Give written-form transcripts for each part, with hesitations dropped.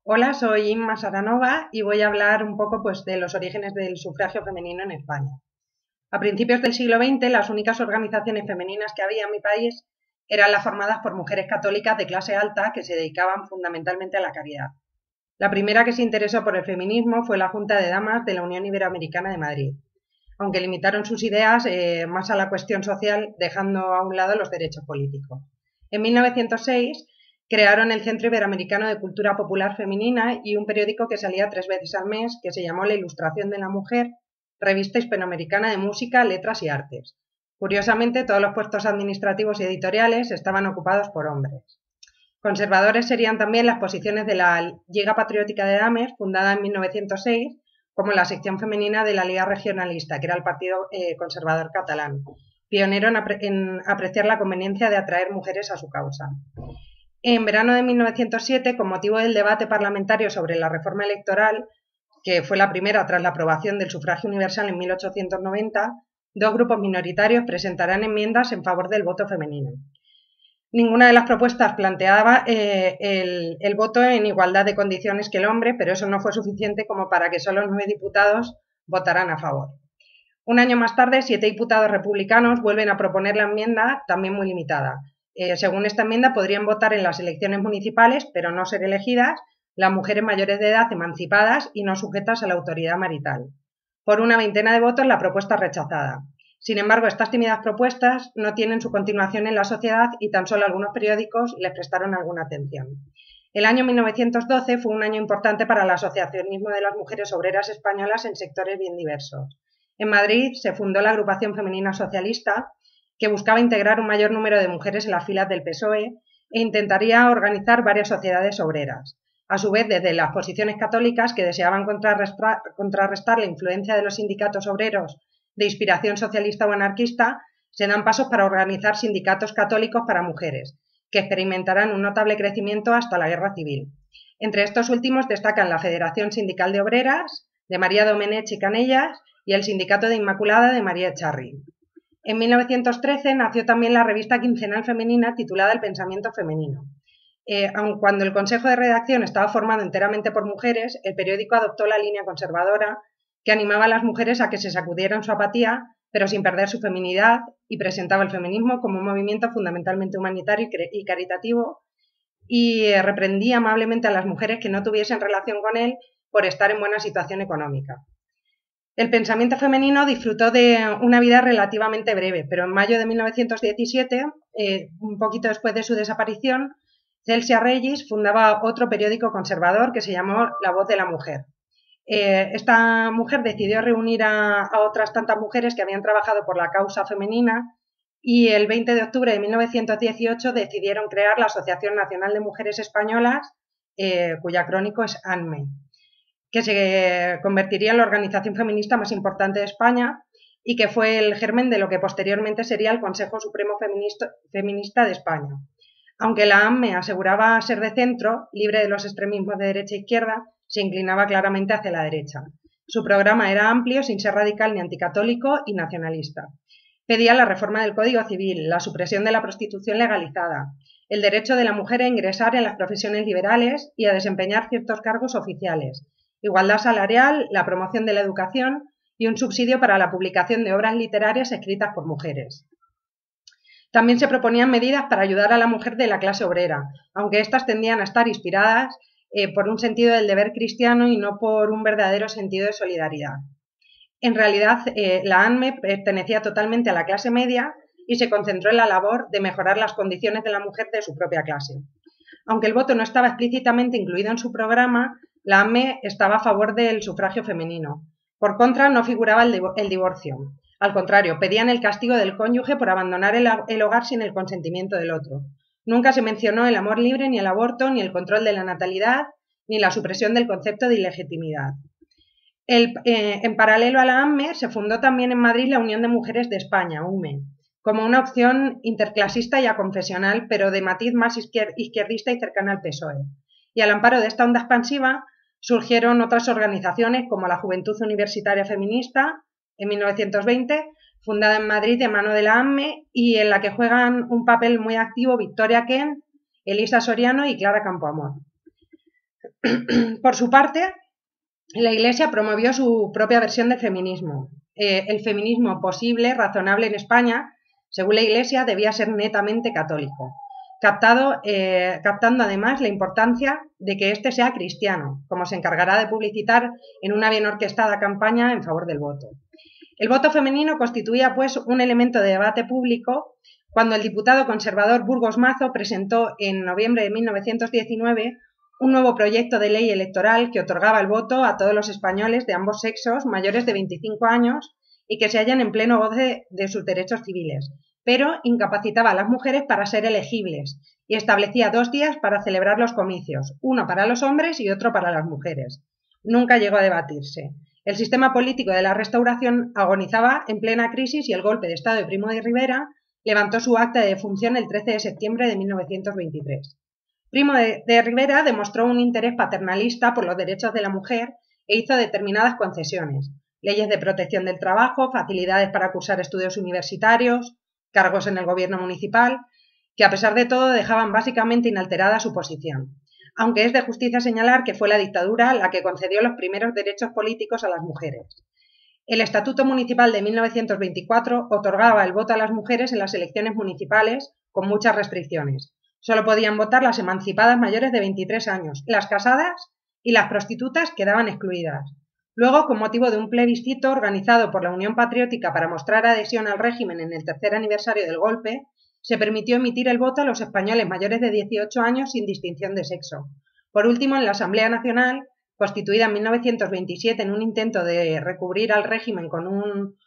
Hola, soy Inma Saranova y voy a hablar un poco de los orígenes del sufragio femenino en España. A principios del siglo XX, las únicas organizaciones femeninas que había en mi país eran las formadas por mujeres católicas de clase alta que se dedicaban fundamentalmente a la caridad. La primera que se interesó por el feminismo fue la Junta de Damas de la Unión Iberoamericana de Madrid, aunque limitaron sus ideas más a la cuestión social, dejando a un lado los derechos políticos. En 1906 crearon el Centro Iberoamericano de Cultura Popular Femenina y un periódico que salía 3 veces al mes, que se llamó La Ilustración de la Mujer, revista hispanoamericana de música, letras y artes. Curiosamente, todos los puestos administrativos y editoriales estaban ocupados por hombres. Conservadores serían también las posiciones de la Lliga Patriótica de Dames, fundada en 1906, como la sección femenina de la Liga Regionalista, que era el partido conservador catalán, pionero en apreciar la conveniencia de atraer mujeres a su causa. En verano de 1907, con motivo del debate parlamentario sobre la reforma electoral, que fue la primera tras la aprobación del sufragio universal en 1890, dos grupos minoritarios presentarán enmiendas en favor del voto femenino. Ninguna de las propuestas planteaba el voto en igualdad de condiciones que el hombre, pero eso no fue suficiente como para que solo 9 diputados votaran a favor. Un año más tarde, 7 diputados republicanos vuelven a proponer la enmienda, también muy limitada. Según esta enmienda, podrían votar en las elecciones municipales, pero no ser elegidas, las mujeres mayores de edad emancipadas y no sujetas a la autoridad marital. Por una veintena de votos, la propuesta es rechazada. Sin embargo, estas tímidas propuestas no tienen su continuación en la sociedad y tan solo algunos periódicos les prestaron alguna atención. El año 1912 fue un año importante para el asociacionismo de las mujeres obreras españolas en sectores bien diversos. En Madrid se fundó la Agrupación Femenina Socialista, que buscaba integrar un mayor número de mujeres en las filas del PSOE e intentaría organizar varias sociedades obreras. A su vez, desde las posiciones católicas, que deseaban contrarrestar la influencia de los sindicatos obreros de inspiración socialista o anarquista, se dan pasos para organizar sindicatos católicos para mujeres, que experimentarán un notable crecimiento hasta la Guerra Civil. Entre estos últimos destacan la Federación Sindical de Obreras, de María Domenech y Canellas, y el Sindicato de Inmaculada de María Echarri. En 1913 nació también la revista quincenal femenina titulada El Pensamiento Femenino. Aun cuando el consejo de redacción estaba formado enteramente por mujeres, el periódico adoptó la línea conservadora que animaba a las mujeres a que se sacudieran su apatía, pero sin perder su feminidad, y presentaba el feminismo como un movimiento fundamentalmente humanitario y caritativo, y reprendía amablemente a las mujeres que no tuviesen relación con él por estar en buena situación económica. El pensamiento femenino disfrutó de una vida relativamente breve, pero en mayo de 1917, un poquito después de su desaparición, Celsia Reyes fundaba otro periódico conservador que se llamó La Voz de la Mujer. Esta mujer decidió reunir a otras tantas mujeres que habían trabajado por la causa femenina y el 20 de octubre de 1918 decidieron crear la Asociación Nacional de Mujeres Españolas, cuya crónico es ANME, que se convertiría en la organización feminista más importante de España y que fue el germen de lo que posteriormente sería el Consejo Supremo Feminista de España. Aunque la AMME aseguraba ser de centro, libre de los extremismos de derecha e izquierda, se inclinaba claramente hacia la derecha. Su programa era amplio, sin ser radical ni anticatólico y nacionalista. Pedía la reforma del Código Civil, la supresión de la prostitución legalizada, el derecho de la mujer a ingresar en las profesiones liberales y a desempeñar ciertos cargos oficiales, igualdad salarial, la promoción de la educación y un subsidio para la publicación de obras literarias escritas por mujeres. También se proponían medidas para ayudar a la mujer de la clase obrera, aunque éstas tendían a estar inspiradas por un sentido del deber cristiano y no por un verdadero sentido de solidaridad. En realidad, la ANME pertenecía totalmente a la clase media y se concentró en la labor de mejorar las condiciones de la mujer de su propia clase. Aunque el voto no estaba explícitamente incluido en su programa, la ANME estaba a favor del sufragio femenino. Por contra, no figuraba el divorcio. Al contrario, pedían el castigo del cónyuge por abandonar el hogar sin el consentimiento del otro. Nunca se mencionó el amor libre, ni el aborto, ni el control de la natalidad, ni la supresión del concepto de ilegitimidad. En paralelo a la ANME, se fundó también en Madrid la Unión de Mujeres de España, UME, como una opción interclasista y aconfesional, pero de matiz más izquierdista y cercana al PSOE. Y al amparo de esta onda expansiva surgieron otras organizaciones como la Juventud Universitaria Feminista, en 1920, fundada en Madrid de mano de la ANME y en la que juegan un papel muy activo Victoria Kent, Elisa Soriano y Clara Campoamor. Por su parte, la Iglesia promovió su propia versión del feminismo. El feminismo posible, razonable en España, según la Iglesia, debía ser netamente católico, captando además la importancia de que éste sea cristiano, como se encargará de publicitar en una bien orquestada campaña en favor del voto. El voto femenino constituía, pues, un elemento de debate público cuando el diputado conservador Burgos Mazo presentó en noviembre de 1919 un nuevo proyecto de ley electoral que otorgaba el voto a todos los españoles de ambos sexos mayores de 25 años y que se hallan en pleno goce de sus derechos civiles, pero incapacitaba a las mujeres para ser elegibles y establecía 2 días para celebrar los comicios, uno para los hombres y otro para las mujeres. Nunca llegó a debatirse. El sistema político de la Restauración agonizaba en plena crisis y el golpe de Estado de Primo de Rivera levantó su acta de defunción el 13 de septiembre de 1923. Primo de Rivera demostró un interés paternalista por los derechos de la mujer e hizo determinadas concesiones: leyes de protección del trabajo, facilidades para cursar estudios universitarios, cargos en el gobierno municipal, que a pesar de todo dejaban básicamente inalterada su posición. Aunque es de justicia señalar que fue la dictadura la que concedió los primeros derechos políticos a las mujeres. El Estatuto Municipal de 1924 otorgaba el voto a las mujeres en las elecciones municipales con muchas restricciones. Solo podían votar las emancipadas mayores de 23 años, las casadas y las prostitutas quedaban excluidas. Luego, con motivo de un plebiscito organizado por la Unión Patriótica para mostrar adhesión al régimen en el 3er aniversario del golpe, se permitió emitir el voto a los españoles mayores de 18 años sin distinción de sexo. Por último, en la Asamblea Nacional, constituida en 1927 en un intento de recubrir al régimen con un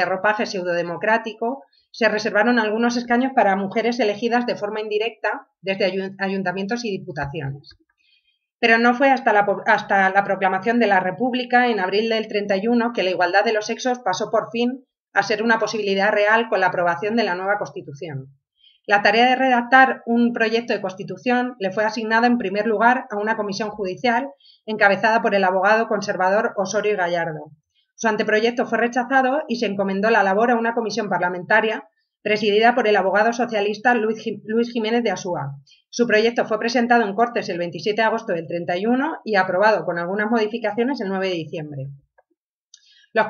ropaje pseudodemocrático, se reservaron algunos escaños para mujeres elegidas de forma indirecta desde ayuntamientos y diputaciones. Pero no fue hasta la proclamación de la República en abril del 31 que la igualdad de los sexos pasó por fin a ser una posibilidad real con la aprobación de la nueva Constitución. La tarea de redactar un proyecto de Constitución le fue asignada en primer lugar a una comisión judicial encabezada por el abogado conservador Osorio y Gallardo. Su anteproyecto fue rechazado y se encomendó la labor a una comisión parlamentaria presidida por el abogado socialista Luis Jiménez de Asúa. Su proyecto fue presentado en Cortes el 27 de agosto del 31 y aprobado con algunas modificaciones el 9 de diciembre. Los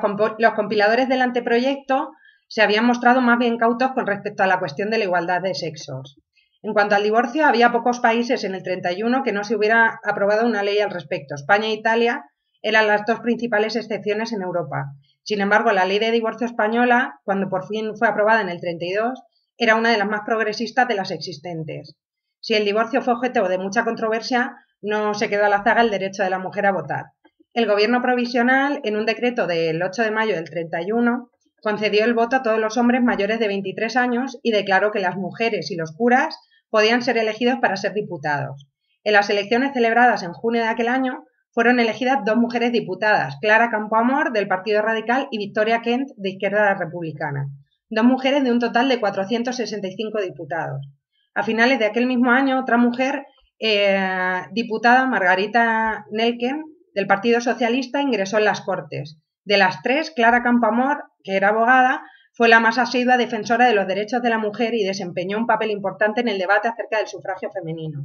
compiladores del anteproyecto se habían mostrado más bien cautos con respecto a la cuestión de la igualdad de sexos. En cuanto al divorcio, había pocos países en el 31 que no se hubiera aprobado una ley al respecto. España e Italia eran las 2 principales excepciones en Europa. Sin embargo, la ley de divorcio española, cuando por fin fue aprobada en el 32, era una de las más progresistas de las existentes. Si el divorcio fue objeto de mucha controversia, no se quedó a la zaga el derecho de la mujer a votar. El gobierno provisional, en un decreto del 8 de mayo del 31, concedió el voto a todos los hombres mayores de 23 años y declaró que las mujeres y los curas podían ser elegidos para ser diputados. En las elecciones celebradas en junio de aquel año fueron elegidas 2 mujeres diputadas, Clara Campoamor, del Partido Radical, y Victoria Kent, de Izquierda Republicana. 2 mujeres de un total de 465 diputados. A finales de aquel mismo año, otra mujer, diputada, Margarita Nelken, del Partido Socialista, ingresó en las Cortes. De las 3, Clara Campoamor, que era abogada, fue la más asidua defensora de los derechos de la mujer y desempeñó un papel importante en el debate acerca del sufragio femenino.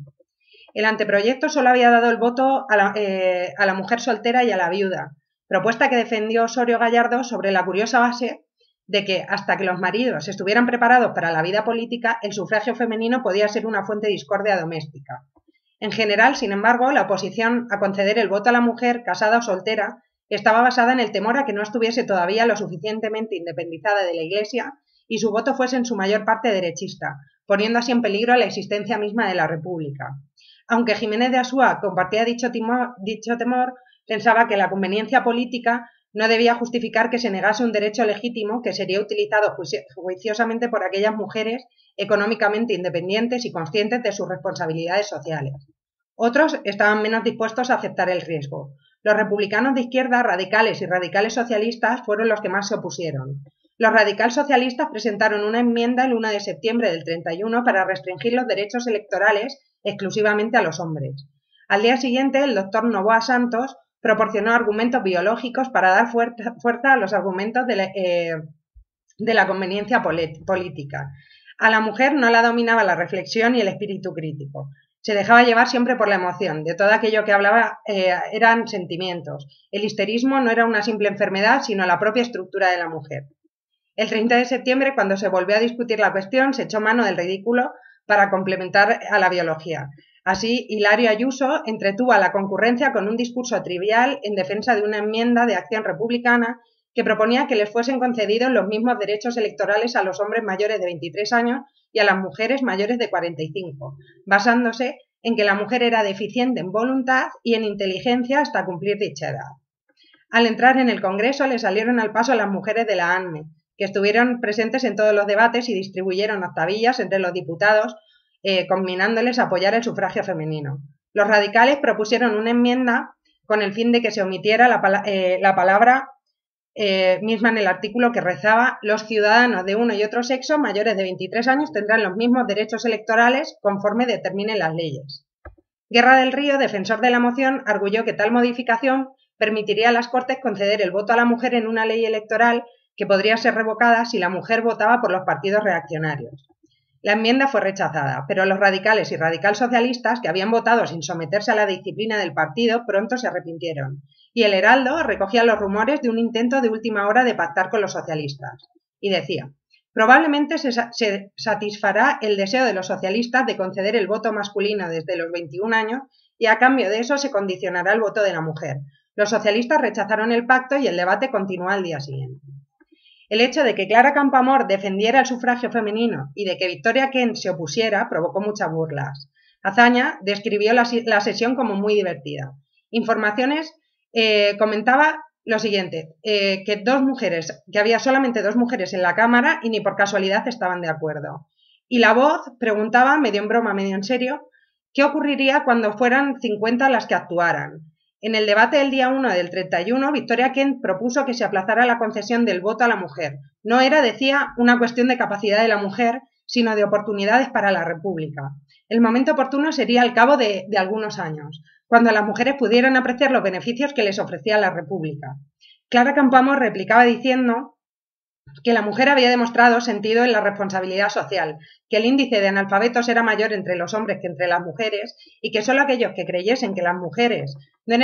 El anteproyecto solo había dado el voto a la mujer soltera y a la viuda, propuesta que defendió Osorio Gallardo sobre la curiosa base de que, hasta que los maridos estuvieran preparados para la vida política, el sufragio femenino podía ser una fuente de discordia doméstica. En general, sin embargo, la oposición a conceder el voto a la mujer, casada o soltera, estaba basada en el temor a que no estuviese todavía lo suficientemente independizada de la Iglesia y su voto fuese en su mayor parte derechista, poniendo así en peligro la existencia misma de la República. Aunque Jiménez de Asúa compartía dicho temor, pensaba que la conveniencia política no debía justificar que se negase un derecho legítimo que sería utilizado juiciosamente por aquellas mujeres económicamente independientes y conscientes de sus responsabilidades sociales. Otros estaban menos dispuestos a aceptar el riesgo. Los republicanos de izquierda, radicales y radicales socialistas fueron los que más se opusieron. Los radicales socialistas presentaron una enmienda el 1 de septiembre del 31 para restringir los derechos electorales exclusivamente a los hombres. Al día siguiente, el doctor Novoa Santos proporcionó argumentos biológicos para dar fuerza a los argumentos de la conveniencia política. A la mujer no la dominaba la reflexión y el espíritu crítico. Se dejaba llevar siempre por la emoción, de todo aquello que hablaba eran sentimientos. El histerismo no era una simple enfermedad, sino la propia estructura de la mujer. El 30 de septiembre, cuando se volvió a discutir la cuestión, se echó mano del ridículo para complementar a la biología. Así, Hilario Ayuso entretuvo a la concurrencia con un discurso trivial en defensa de una enmienda de Acción Republicana que proponía que les fuesen concedidos los mismos derechos electorales a los hombres mayores de 23 años y a las mujeres mayores de 45, basándose en que la mujer era deficiente en voluntad y en inteligencia hasta cumplir dicha edad. Al entrar en el Congreso le salieron al paso las mujeres de la ANME, que estuvieron presentes en todos los debates y distribuyeron octavillas entre los diputados, combinándoles a apoyar el sufragio femenino. Los radicales propusieron una enmienda con el fin de que se omitiera la palabra misma en el artículo, que rezaba: los ciudadanos de uno y otro sexo mayores de 23 años tendrán los mismos derechos electorales conforme determinen las leyes. Guerra del Río, defensor de la moción, arguyó que tal modificación permitiría a las Cortes conceder el voto a la mujer en una ley electoral que podría ser revocada si la mujer votaba por los partidos reaccionarios. La enmienda fue rechazada, pero los radicales y radicalsocialistas, que habían votado sin someterse a la disciplina del partido, pronto se arrepintieron, y el Heraldo recogía los rumores de un intento de última hora de pactar con los socialistas. Y decía: probablemente se satisfará el deseo de los socialistas de conceder el voto masculino desde los 21 años y a cambio de eso se condicionará el voto de la mujer. Los socialistas rechazaron el pacto y el debate continuó al día siguiente. El hecho de que Clara Campoamor defendiera el sufragio femenino y de que Victoria Kent se opusiera provocó muchas burlas. Azaña describió la sesión como muy divertida. Informaciones comentaba lo siguiente, que había solamente 2 mujeres en la Cámara y ni por casualidad estaban de acuerdo. Y La Voz preguntaba, medio en broma, medio en serio, ¿qué ocurriría cuando fueran 50 las que actuaran? En el debate del día 1 del 31, Victoria Kent propuso que se aplazara la concesión del voto a la mujer. No era, decía, una cuestión de capacidad de la mujer, sino de oportunidades para la República. El momento oportuno sería al cabo de algunos años, cuando las mujeres pudieran apreciar los beneficios que les ofrecía la República. Clara Campoamor replicaba diciendo que la mujer había demostrado sentido en la responsabilidad social, que el índice de analfabetos era mayor entre los hombres que entre las mujeres y que solo aquellos que creyesen que las mujeres no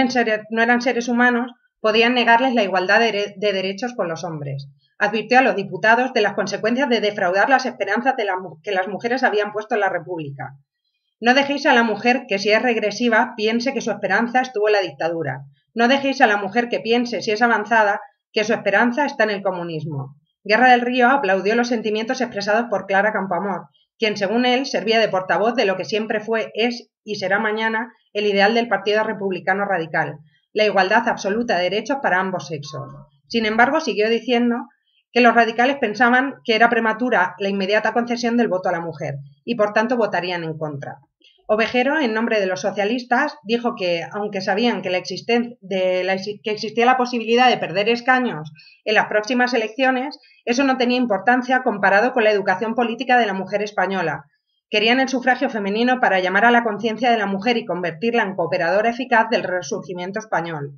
eran seres humanos podían negarles la igualdad de derechos con los hombres. Advirtió a los diputados de las consecuencias de defraudar las esperanzas que las mujeres habían puesto en la República. No dejéis a la mujer que, si es regresiva, piense que su esperanza estuvo en la dictadura. No dejéis a la mujer que piense, si es avanzada, que su esperanza está en el comunismo. Guerra del Río aplaudió los sentimientos expresados por Clara Campoamor, quien, según él, servía de portavoz de lo que siempre fue, es y será mañana el ideal del Partido Republicano Radical, la igualdad absoluta de derechos para ambos sexos. Sin embargo, siguió diciendo que los radicales pensaban que era prematura la inmediata concesión del voto a la mujer y, por tanto, votarían en contra. Ovejero, en nombre de los socialistas, dijo que, aunque sabían que existía la posibilidad de perder escaños en las próximas elecciones, eso no tenía importancia comparado con la educación política de la mujer española. Querían el sufragio femenino para llamar a la conciencia de la mujer y convertirla en cooperadora eficaz del resurgimiento español.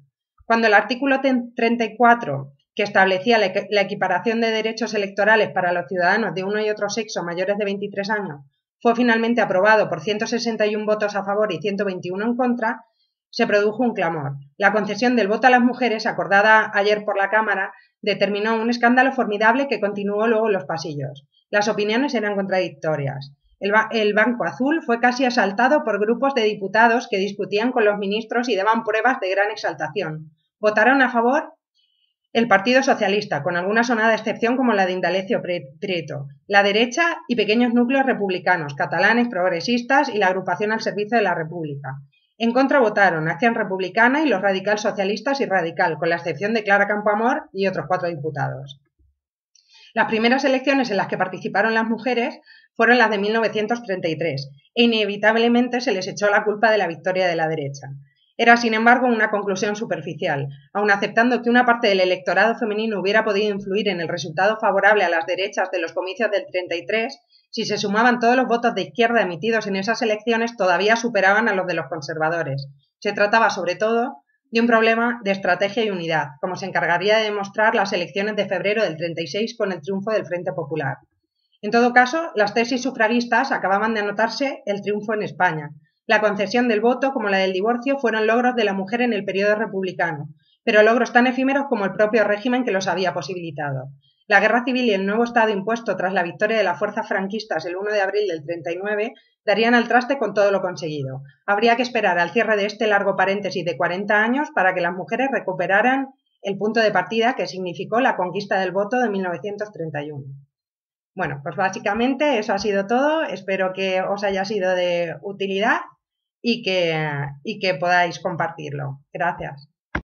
Cuando el artículo 34, que establecía la equiparación de derechos electorales para los ciudadanos de uno y otro sexo mayores de 23 años, fue finalmente aprobado por 161 votos a favor y 121 en contra, se produjo un clamor. La concesión del voto a las mujeres, acordada ayer por la Cámara, determinó un escándalo formidable que continuó luego en los pasillos. Las opiniones eran contradictorias. El Banco Azul fue casi asaltado por grupos de diputados que discutían con los ministros y daban pruebas de gran exaltación. Votaron a favor el Partido Socialista, con alguna sonada excepción como la de Indalecio Prieto, la derecha y pequeños núcleos republicanos, catalanes, progresistas y la agrupación al servicio de la República. En contra votaron Acción Republicana y los radicalsocialistas y Radical, con la excepción de Clara Campoamor y otros 4 diputados. Las primeras elecciones en las que participaron las mujeres fueron las de 1933 e inevitablemente se les echó la culpa de la victoria de la derecha. Era, sin embargo, una conclusión superficial, aun aceptando que una parte del electorado femenino hubiera podido influir en el resultado favorable a las derechas de los comicios del 33, si se sumaban todos los votos de izquierda emitidos en esas elecciones, todavía superaban a los de los conservadores. Se trataba, sobre todo, de un problema de estrategia y unidad, como se encargaría de demostrar las elecciones de febrero del 36 con el triunfo del Frente Popular. En todo caso, las tesis sufragistas acababan de anotarse el triunfo en España. La concesión del voto, como la del divorcio, fueron logros de la mujer en el periodo republicano, pero logros tan efímeros como el propio régimen que los había posibilitado. La guerra civil y el nuevo Estado impuesto tras la victoria de las fuerzas franquistas el 1 de abril del 39 darían al traste con todo lo conseguido. Habría que esperar al cierre de este largo paréntesis de 40 años para que las mujeres recuperaran el punto de partida que significó la conquista del voto de 1931. Bueno, pues básicamente eso ha sido todo. Espero que os haya sido de utilidad y que podáis compartirlo. Gracias.